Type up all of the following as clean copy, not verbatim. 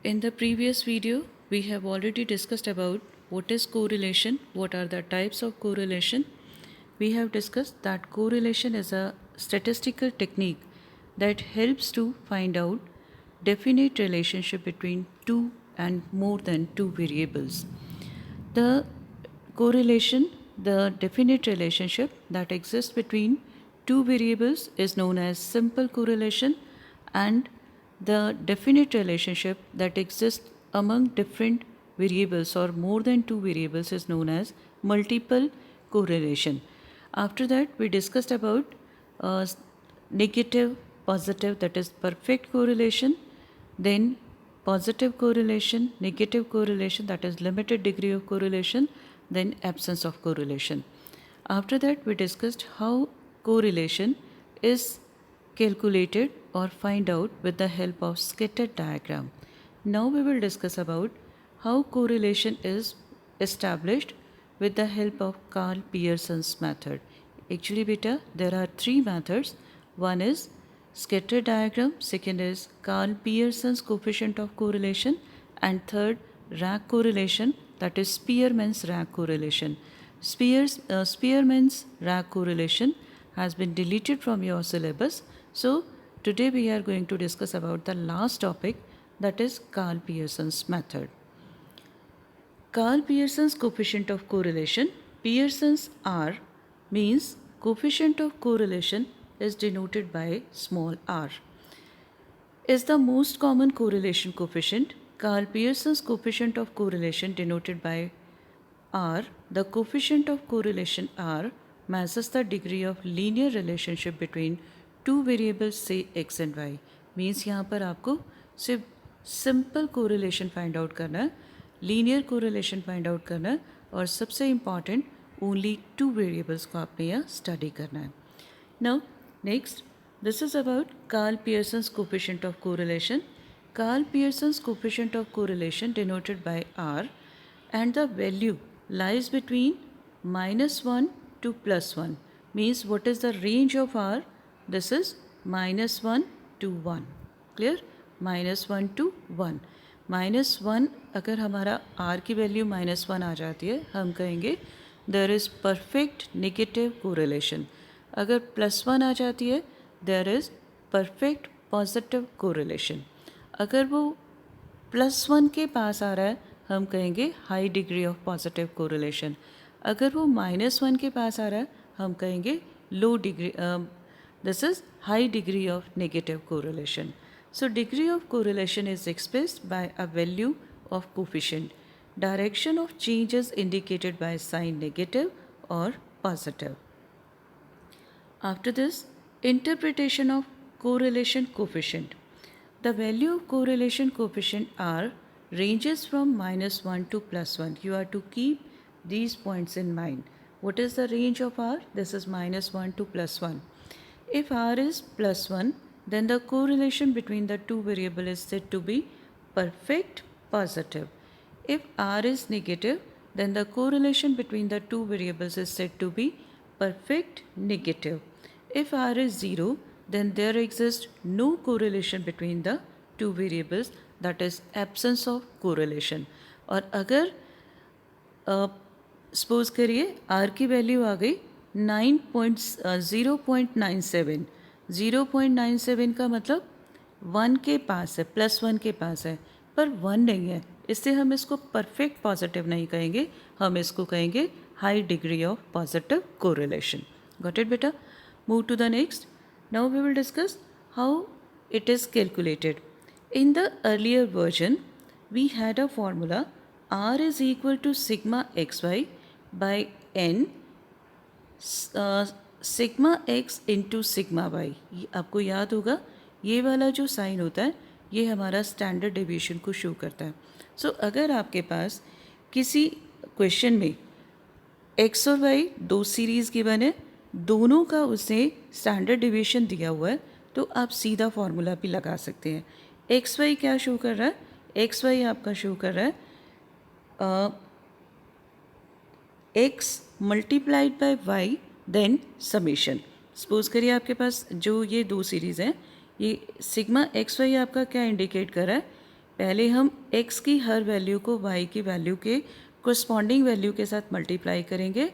In the previous video, we have already discussed about what is correlation, what are the types of correlation. We have discussed that correlation is a statistical technique that helps to find out definite relationship between two and more than two variables. The correlation, the definite relationship that exists between two variables is known as simple correlation, and the definite relationship that exists among different variables or more than two variables is known as multiple correlation. After that, we discussed about uh, negative, positive, that is perfect correlation, then positive correlation, negative correlation, that is limited degree of correlation, then absence of correlation. After that, we discussed how correlation is calculated or find out with the help of scatter diagram. Now we will discuss about how correlation is established with the help of Karl Pearson's method. Actually beta, there are three methods. One is scatter diagram, second is Karl Pearson's coefficient of correlation, and third rank correlation, that is Spearman's rank correlation. Spearman's rank correlation has been deleted from your syllabus. So today we are going to discuss about the last topic, that is Karl Pearson's method. Karl Pearson's coefficient of correlation, Pearson's R, means coefficient of correlation is denoted by small r. Is the most common correlation coefficient. Karl Pearson's coefficient of correlation denoted by R, the coefficient of correlation R measures the degree of linear relationship between two variables say x and y. Means यहाँ पर आपको सिर्फ simple correlation find out करना है, linear correlation find out करना है, और सबसे important only two variables को आपने यहाँ study करना है. Now next, this is about Karl Pearson's coefficient of correlation. Karl Pearson's coefficient of correlation denoted by R, and the value lies between -1 to +1. Means what is the range of R? This is -1 to 1. Clear? -1 to 1. -1 अगर हमारा R की value -1 आ जाती है, हम कहेंगे there is perfect negative correlation. अगर +1 आ जाती है, there is perfect positive correlation. अगर वो +1 के पास आ रहा है, हम कहेंगे high degree of positive correlation. अगर वो -1 के पास आ रहा है, हम कहेंगे low degree, this is high degree of negative correlation. So degree of correlation is expressed by a value of coefficient. Direction of change is indicated by sign negative or positive. After this, interpretation of correlation coefficient. The value of correlation coefficient R ranges from -1 to +1. You are to keep these points in mind. What is the range of R? This is -1 to +1. If R is +1, then the correlation between the two variables is said to be perfect positive. If R is negative, then the correlation between the two variables is said to be perfect negative. If R is 0, then there exists no correlation between the two variables, that is absence of correlation. और अगर suppose करिए R की value आ गई 0.97. 0.97 का मतलब 1 के पास है, +1 के पास है, पर 1 नहीं है. इससे हम इसको परफेक्ट पॉजिटिव नहीं कहेंगे, हम इसको कहेंगे high degree of positive correlation. Got it बेटा? Move to the next. Now we will discuss how it is calculated. In the earlier version, we had a formula R is equal to sigma xy by n sigma x into sigma y. आपको याद होगा ये वाला जो sign होता है, ये हमारा स्टैंडर्ड डेविएशन को शो करता है. सो अगर आपके पास किसी क्वेश्चन में x और y दो सीरीज़ गिवन है, दोनों का उसने स्टैंडर्ड डेविएशन दिया हुआ है, तो आप सीधा फार्मूला भी लगा सकते हैं. एक्स वाई क्या शो कर रहा है? एक्स वाई आपका शो कर रहा है x multiplied by y then summation. Suppose करिए आपके पास जो ये दो सीरीज़ हैं, ये सिग्मा एक्स वाई आपका क्या इंडिकेट कर रहा है? पहले हम x की हर वैल्यू को y की वैल्यू के कोरस्पॉन्डिंग वैल्यू के साथ मल्टीप्लाई करेंगे,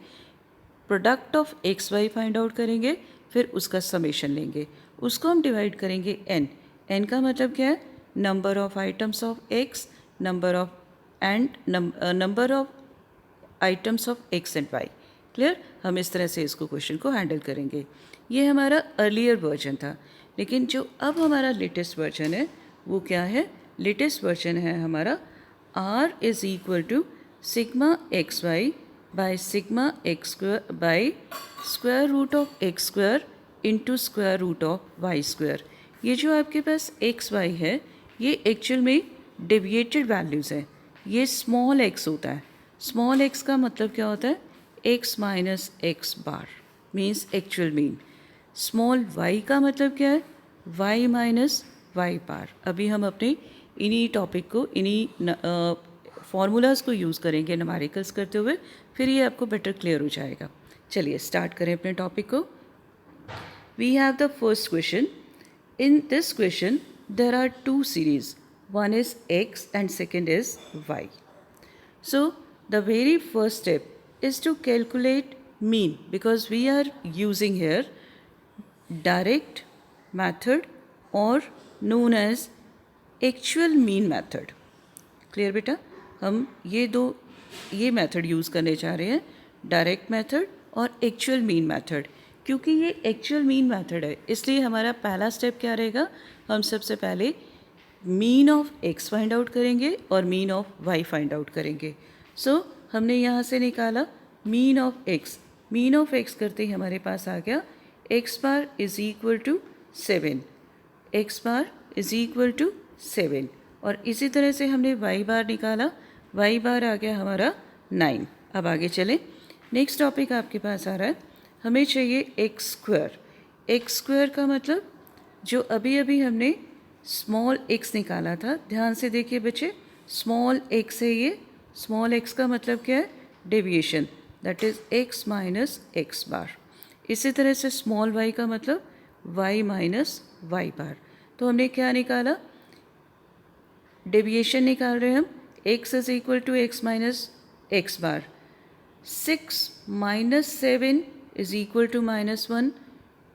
product of x y find out करेंगे, फिर उसका समेशन लेंगे, उसको हम डिवाइड करेंगे n का मतलब क्या है, number of items of x, number of items of x and y। Clear? हम इस तरह से इसको क्वेश्चन को हैंडल करेंगे। ये हमारा अर्लियर वर्जन था, लेकिन जो अब हमारा लेटेस्ट वर्जन है वो क्या है? लेटेस्ट वर्जन है हमारा r is equal to sigma x y by sigma x square by square root of x square into square root of Y square. ये जो आपके पास एक्स वाई है ये एक्चुअल में डेविएटेड वैल्यूज़ हैं। ये स्मॉल एक्स होता है। स्मॉल एक्स का मतलब क्या होता है? X minus x bar means actual mean. Small y का मतलब क्या है? Y minus y bar. अभी हम अपने इन्हीं टॉपिक को, इन्हीं फार्मूलाज को यूज़ करेंगे न्यूमेरिकल्स करते हुए, फिर ये आपको बेटर क्लियर हो जाएगा। चलिए स्टार्ट करें अपने टॉपिक को। We have the first question. In this question there are two series, one is x and second is y. So the very first step is to calculate mean, because we are using here direct method or known as actual mean method. Clear बेटा? हम ये method use करने जा रहे हैं, direct method और actual mean method. क्योंकि ये एक्चुअल मीन मेथड है इसलिए हमारा पहला स्टेप क्या रहेगा? हम सबसे पहले mean of x find out करेंगे और mean of y find out करेंगे। सो हमने यहाँ से निकाला mean of x. Mean of x करते ही हमारे पास आ गया x bar is equal to 7, x bar is equal to 7। और इसी तरह से हमने वाई बार निकाला, वाई बार आ गया हमारा 9। अब आगे चलें। नेक्स्ट टॉपिक आपके पास आ रहा है, हमें चाहिए एक्स स्क्वायर। एक्स स्क्वायर का मतलब जो अभी अभी हमने स्मॉल एक्स निकाला था, ध्यान से देखिए बच्चे, स्मॉल एक्स है ये। स्मॉल एक्स का मतलब क्या है? Deviation, that is X minus x bar. इसी तरह से स्मॉल वाई का मतलब वाई माइनस वाई बार। तो हमने क्या निकाला? डेविएशन निकाल रहे हैं हम, x is equal to x minus x bar. 6 minus 7 is equal to -1,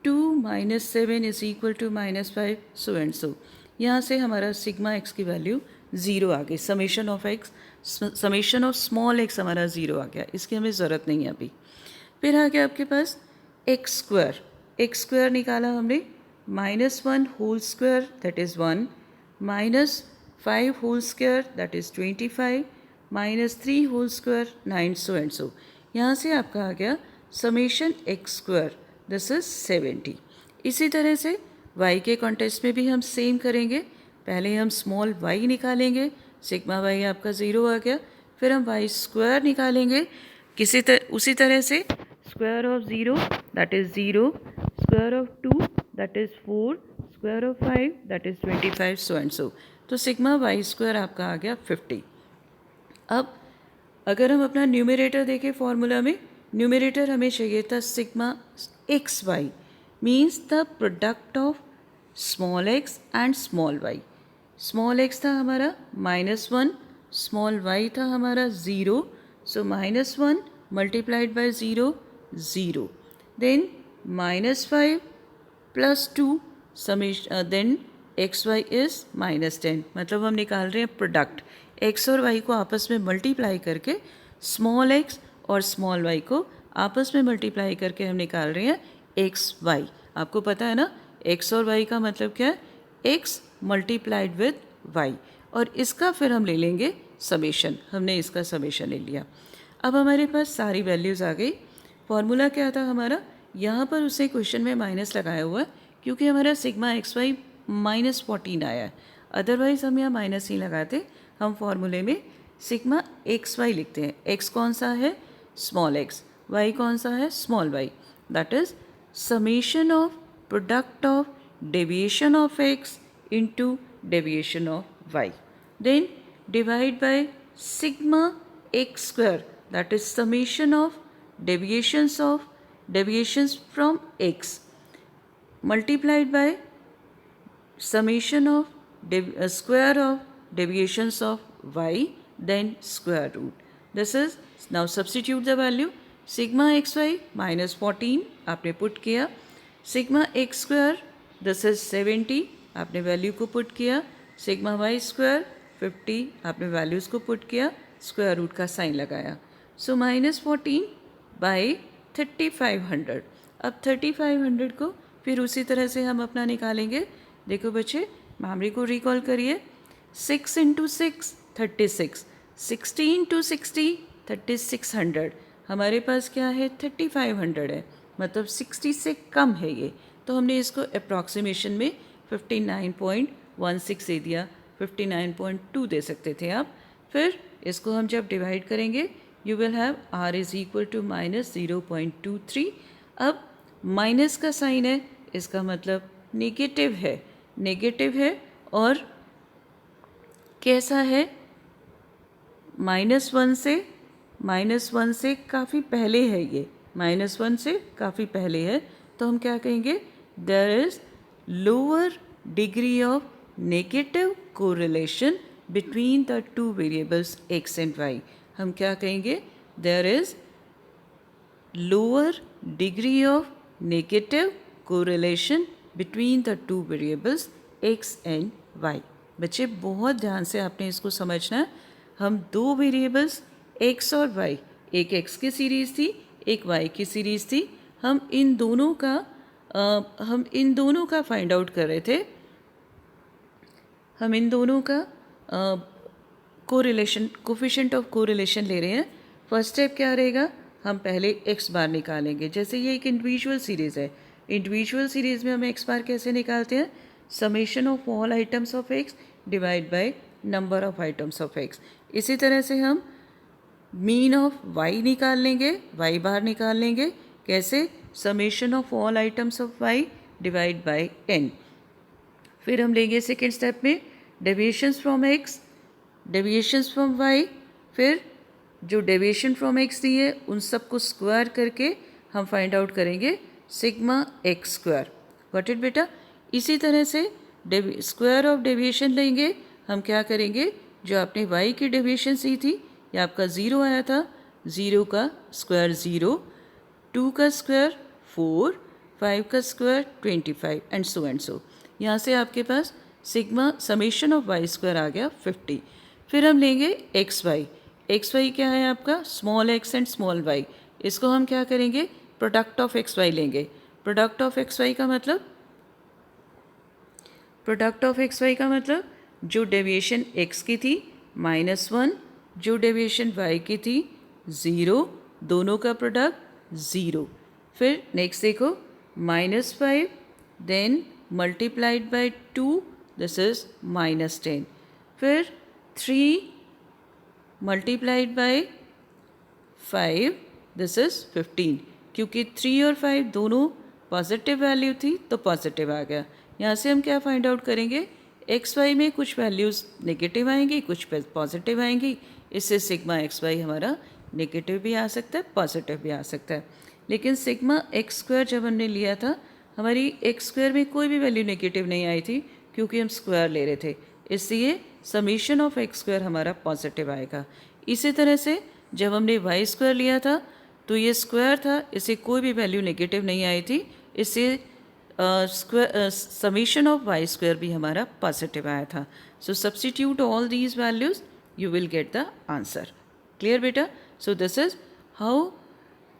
2 minus 7 is equal to -5, so and so. यहाँ से हमारा सिग्मा एक्स की वैल्यू 0 आ गई। समेशन ऑफ स्मॉल एक्स हमारा 0 आ गया, इसकी हमें ज़रूरत नहीं है अभी। फिर आ गया आपके पास एक्स स्क्वायर। एक्स स्क्वायर निकाला हमने, -1 whole square that is 1, -5 whole square that is 25, -3 whole square 9, so and so. यहाँ से आपका आ गया summation x square, this is 70। इसी तरह से y के कॉन्टेक्स्ट में भी हम सेम करेंगे। पहले हम स्मॉल y निकालेंगे, सिग्मा y आपका 0 आ गया। फिर हम y स्क्वायर निकालेंगे उसी तरह से, square of 0 that is 0, square of 2 that is 4, square of 5 that is 25, so and सो। तो सिग्मा y स्क्वायर आपका आ गया 50। अब अगर हम अपना न्यूमरेटर देखें फॉर्मूला में, न्यूमरेटर हमें चाहिए था sigma x y, means the product of small x and small y. Small x था हमारा -1, स्मॉल वाई था हमारा 0, so -1 multiplied by 0, 0, then -5 plus 2 then x y is -10। मतलब हम निकाल रहे हैं प्रोडक्ट, एक्स और वाई को आपस में मल्टीप्लाई करके, स्मॉल एक्स और स्मॉल वाई को आपस में मल्टीप्लाई करके हम निकाल रहे हैं एक्स वाई। आपको पता है ना एक्स और वाई का मतलब क्या है? एक्स मल्टीप्लाइड विद वाई, और इसका फिर हम ले लेंगे समेशन। हमने इसका समेशन ले लिया। अब हमारे पास सारी वैल्यूज़ आ गई। फॉर्मूला क्या था हमारा? यहाँ पर उसने क्वेश्चन में माइनस लगाया हुआ है क्योंकि हमारा सिग्मा एक्स वाई -14 आया है। अदरवाइज़ हम यहाँ माइनस नहीं लगाते, हम फॉर्मूले में सिग्मा एक्स वाई लिखते हैं। एक्स कौन सा है? Small x. वाई कौन सा है? Small y. That is summation of product of deviation of x into deviation of y, then divide by sigma x square, that is summation of deviations from x multiplied by summation of square of deviations of y, then square root. This is, now substitute the value, sigma xy minus 14 आपने put किया, sigma x square this is 70 आपने value को put किया, sigma Y square 50 आपने values को put किया, square root का sign लगाया. So minus 14 by 3500. अब 3500 को फिर उसी तरह से हम अपना निकालेंगे. देखो बच्चे, मेमोरी को रिकॉल करिए. 6 इंटू 6 36, 60 इंटू 60 3600. हमारे पास क्या है, 3500 है, मतलब 60 से कम है ये, तो हमने इसको अप्रॉक्सीमेशन में 59.16 दे दिया, 59.2 दे सकते थे आप. फिर इसको हम जब डिवाइड करेंगे you will have r is equal to minus 0.23. अब माइनस का साइन है, इसका मतलब नेगेटिव है, नेगेटिव है और कैसा है, माइनस वन से काफ़ी पहले है ये, माइनस 1 से काफ़ी पहले है, तो हम क्या कहेंगे, there is lower degree of negative correlation between the two variables x and y. हम क्या कहेंगे, there is lower degree of negative correlation between the two variables x and y. बच्चे बहुत ध्यान से आपने इसको समझना है. हम दो वेरिएबल्स x और y, एक x की सीरीज़ थी, एक y की सीरीज़ थी, हम इन दोनों का फाइंड आउट कर रहे थे, हम इन दोनों का कोरिलेशन, कोफिशिएंट ऑफ कोरिलेशन ले रहे हैं. फर्स्ट स्टेप क्या रहेगा, हम पहले x बार निकालेंगे. जैसे ये एक इंडिविजुअल सीरीज़ है, इंडिविजुअल सीरीज़ में हम x बार कैसे निकालते हैं, summation of all items of x divide by number of items of x. इसी तरह से हम मीन ऑफ y निकाल लेंगे, y बार निकाल लेंगे, कैसे, summation of all items of y divide by n. फिर हम लेंगे सेकेंड स्टेप में deviations from x, deviations from y, फिर जो डेविएशन फ्रॉम x दी है उन सब को स्क्वायर करके हम फाइंड आउट करेंगे sigma x square. Got it बेटा. इसी तरह से स्क्वायर ऑफ डेविएशन लेंगे, हम क्या करेंगे, जो आपने y की डेविएशन सी थी, ये आपका 0 आया था, 0 का स्क्वायर 0, 2 का स्क्वायर 4, 5 का स्क्वायर 25 एंड सो. यहाँ से आपके पास sigma summation of y square आ गया 50. फिर हम लेंगे xy क्या है आपका, small x and small y. इसको हम क्या करेंगे, प्रोडक्ट ऑफ xy लेंगे. प्रोडक्ट ऑफ xy का मतलब, प्रोडक्ट ऑफ xy का मतलब जो डेविएशन x की थी -1, जो डेविएशन y की थी 0, दोनों का प्रोडक्ट 0. फिर नेक्स्ट देखो -5 then multiplied by 2 this is -10. फिर 3 मल्टीप्लाइड बाय 5 दिस इज 15. क्योंकि 3 और 5 दोनों पॉजिटिव वैल्यू थी तो पॉजिटिव आ गया. यहाँ से हम क्या फाइंड आउट करेंगे, एक्स वाई में कुछ वैल्यूज़ नेगेटिव आएंगी, कुछ पॉजिटिव आएंगी. इससे सिग्मा एक्स वाई हमारा नेगेटिव भी आ सकता है, पॉजिटिव भी आ सकता है. लेकिन सिग्मा एक्स स्क्वायर जब हमने लिया था, हमारी एक्स स्क्वायर में कोई भी वैल्यू नेगेटिव नहीं आई थी, क्योंकि हम स्क्वायर ले रहे थे, इसलिए समीशन ऑफ एक्स स्क्वायर हमारा पॉजिटिव आएगा. इसी तरह से जब हमने वाई स्क्वायर लिया था तो ये स्क्वायर था, इसे कोई भी वैल्यू नेगेटिव नहीं आई थी, इससे square summation of Y square भी हमारा पॉजिटिव आया था. So substitute all these values, you will get the answer. Clear beta? So this is how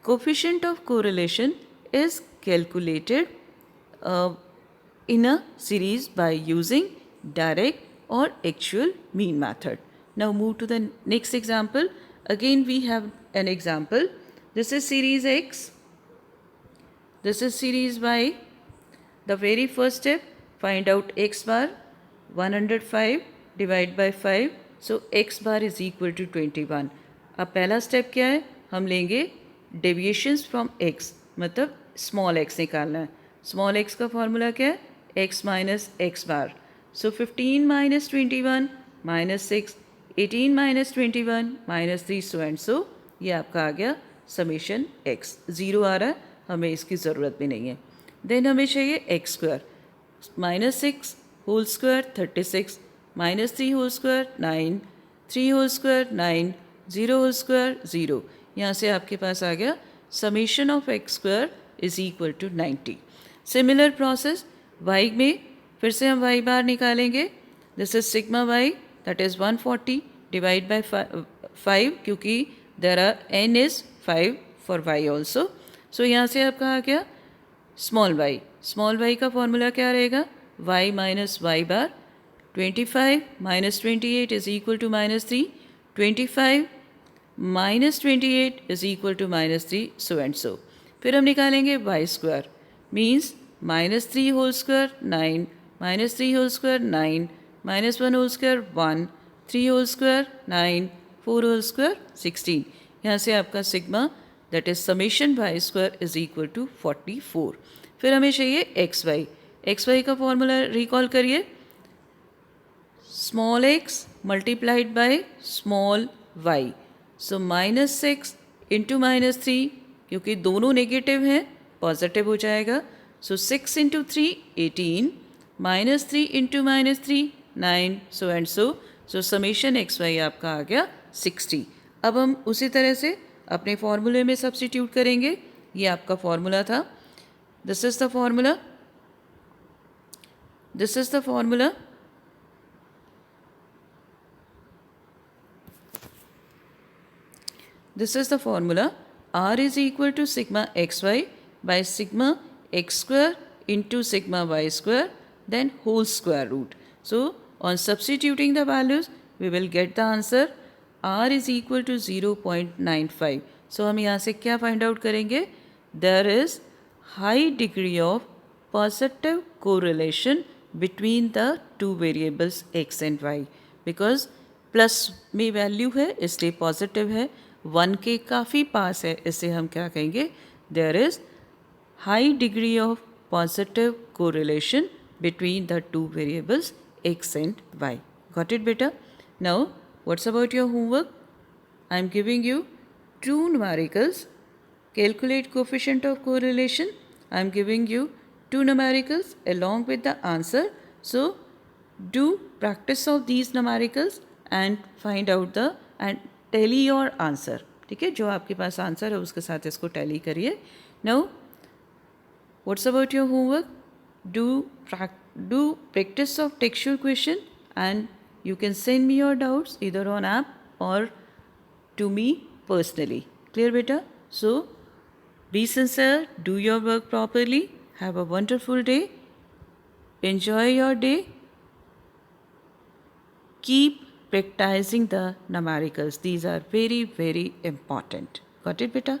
coefficient of correlation is calculated in a series by using direct or actual mean method. Now move to the next example. Again we have an example. This is series X. This is series Y. The very first step, find out X bar. 105 divide by 5. So x bar is equal to 21. अब पहला step क्या है, हम लेंगे deviations from x, मतलब small x निकालना है. Small x का फॉर्मूला क्या है, x minus x bar. So 15 minus 21 minus 6, 18 minus 21 minus 3, so and so. ये आपका आ गया समेशन एक्स. 0 आ रहा है, हमें इसकी ज़रूरत भी नहीं है. देन हमें चाहिए X square. -6 whole square 36, -3 whole square 9, 3 whole square 9, 0 whole square 0। यहाँ से आपके पास आ गया summation of x square is equal to 90। Similar process Y में फिर से हम वाई बार निकालेंगे। This is sigma Y that is 140 divide by 5 क्योंकि there are n is 5 for y also. So यहाँ से आपका आ गया स्मॉल y का फॉर्मूला क्या रहेगा, y minus y bar 25 minus 28 is equal to -3, 25 minus 28 is equal to -3, so and so. फिर हम निकालेंगे y square means -3 whole square 9, -3 whole square 9, -1 whole square 1, 3 whole square 9, 4 whole square 16। यहाँ से आपका sigma that is summation y square is equal to 44। फिर हमें चाहिए x y का फॉर्मूला रिकॉल करिए, small x multiplied by small y. So -6 into -3 क्योंकि दोनों नेगेटिव हैं पॉजिटिव हो जाएगा। So 6 into 3 18, -3 into -3 9, so and so. So summation x y आपका आ गया 60। अब हम उसी तरह से अपने फॉर्मूले में सब्स्टिट्यूट करेंगे। ये आपका फॉर्मूला था, this is the formula, this is the formula. This is the formula, R is equal to sigma xy by sigma x square into sigma y square then whole square root. So on substituting the values we will get the answer R is equal to 0.95. So हम यहाँ से क्या find out करेंगे, there is high degree of positive correlation between the two variables x and y because plus में value है इसलिए positive है, 1 के काफ़ी पास है इसे हम क्या कहेंगे, there is high degree of positive correlation between the two variables X and Y. Got it बेटा? Now what's about your homework? I am giving you 2 numericals. Calculate coefficient of correlation. I am giving you 2 numericals along with the answer. So do practice of these numericals and find out the and tally your answer. ठीक है, जो आपके पास answer है उसके साथ इसको tally करिए। Now what's about your homework? Do practice of textual question and you can send me your doubts either on app or to me personally. Clear beta? So be sincere, do your work properly, have a wonderful day, enjoy your day, keep practicing the numericals. These are very, very important. Got it beta?